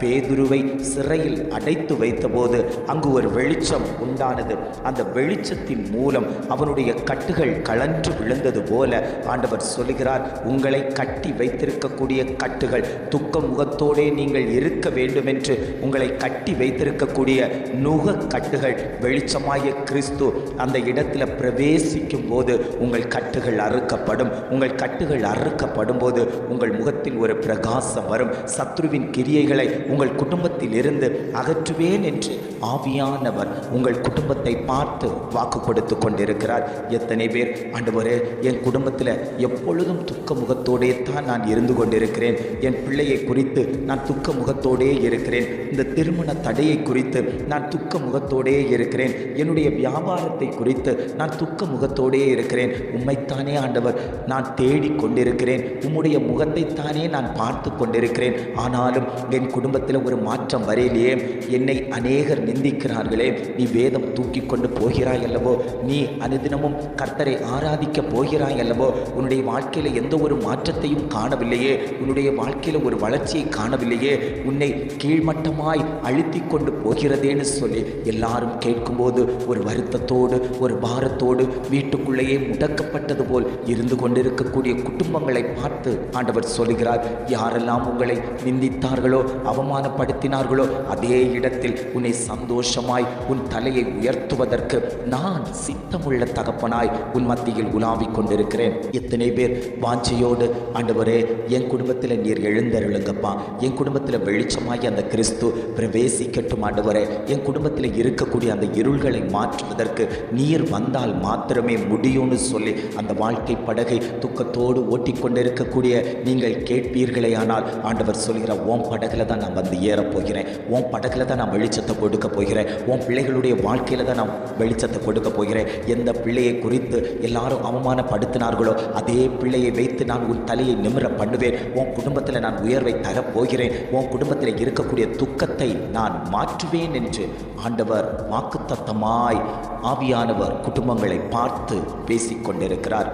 பேதுருவை சிறையில் அடைத்து வைத்தபோது அங்கு ஒரு வெளிச்சம் உண்டானது. அந்த வெளிச்சத்தின் மூலம் அவனுடைய கட்டுகள் கழன்று விழுந்தது போல ஆண்டவர் சொல்லுகிறார், உங்களை கட்டி வைத்திருக்கக்கூடிய கட்டுகள், துக்க முகத்தோடே நீங்கள் இருக்க வேண்டும் என்று உங்களை கட்டி வைத்திருக்கக்கூடிய நுக கட்டுகள் வெளிச்சமாகிய கிறிஸ்து அந்த இடத்துல பிரவேசிக்கும் போது உங்கள் கட்டுகள் அறுக்கப்படும். உங்கள் கட்டுகள் அறுக்கப்படும் போது உங்கள் முகத்தில் ஒரு பிரகாசம் வரும். சத்ருவின் கிரியைகளை உங்கள் குடும்பத்தில் இருந்து அகற்றுவேன் என்று ஆவியானவர் உங்கள் குடும்பத்தை பார்த்து வாக்கு கொடுத்து கொண்டிருக்கிறார். எத்தனை பேர், ஆண்டவரே என் குடும்பத்தில் எப்பொழுதும் துக்க முகத்தோடே தான் நான் இருந்து கொண்டிருக்கிறேன், என் பிள்ளையை குறித்து நான் துக்க முகத்தோடே இருக்கிறேன், இந்த திருமண தடையை குறித்து நான் துக்க முகத்தோடே இருக்கிறேன், என்னுடைய வியாபாரத்தை குறித்து நான் துக்க முகத்தோடே இருக்கிறேன், உம்மைத்தானே ஆண்டவர் நான் தேடி கொண்டிருக்கிறேன், உம்முடைய முகத்தைத்தானே நான் பார்த்து கொண்டிருக்கிறேன், ஆனாலும் என் குடும்பத்தில் ஒரு மாற்றம் வரையிலேயே, என்னை அநேகர் நிந்திக்கிறார்களே, நீ வேதம் தூக்கி கொண்டு போகிறாய் அல்லவோ, நீ அனுதினமும் கர்த்தரை ஆராதிக்க போகிறாய் அல்லவோ, உன்னுடைய வாழ்க்கையில் எந்த ஒரு மாற்றத்தையும் காணவில்லையே, உன்னுடைய வாழ்க்கையில் ஒரு வளர்ச்சியை காணவில்லையே, உன்னை கீழ்மட்டமாய் அழுத்தி கொண்டு போகிறதேன்னு சொல்லி எல்லாரும் கேட்கும்போது ஒரு வருத்தத்தோடு ஒரு பாரத்தோடு வீட்டுக்குள்ளேயே முடக்கப்பட்டது போல் இருந்து கொண்டிருக்கக்கூடிய குடும்பங்களை பார்த்து ஆண்டவர் சொல்கிறார், யாரெல்லாம் உங்களை நிந்தித்தார்களோ அவமானப்படுத்தினார்களோ அதே இடத்தில் உன்னை சந்தோஷமாய் உன் தலையை உயர்த்துவதற்கு நான் சித்தமுள்ள தகப்பனாய் உன் மத்தியில் உலாவிக் கொண்டிருக்கிறேன். எத்தனை பேர் வாஞ்சையோடு, ஆண்டவரே என் குடும்பத்தில் நீர் எழுந்தருளுங்கப்பா, என் குடும்பத்தில் வெளிச்சமாகி அந்த கிறிஸ்து பிரவேசிக்கட்டும் ஆண்டவரே, என் குடும்பத்தில் இருக்கக்கூடிய அந்த இருள்களை மாற்றுவதற்கு நீர் வந்தால் மாத்திரமே முடியும்னு சொல்லி அந்த வாழ்க்கை படகை துக்கத்தோடு ஓட்டிக்கொண்டிருக்கக்கூடிய நீங்கள் கேட்பீர்களே, ஆனால் ஆண்டவர் சொல்கிற உன் படகுல தான் நான் வந்து ஏறப்போகிறேன், உன் படகுல தான் நான் வெளிச்சத்தை கொடுக்க போகிறேன், உன் பிள்ளைகளுடைய வாழ்க்கையில் தான் நான் வெளிச்சத்தை கொடுக்க போகிறேன். எந்த பிள்ளையை குறித்து எல்லாரும் அவமானப்படுத்தினார்களோ அதே பிள்ளையை வைத்து நான் உன் தலையை நிமிர பண்ணுவேன், உன் குடும்பத்தில் நான் உயர்வை தரப்போகிறேன், உன் குடும்பத்தில் இருக்கக்கூடிய துக்கத்தை நான் மாற்றுவேன் என்று ஆண்டவர் வாக்குத்தத்தமாய் ஆவியானவர் குடும்பங்களை பார்த்து பேசிக்கொண்டிருக்கிறார்.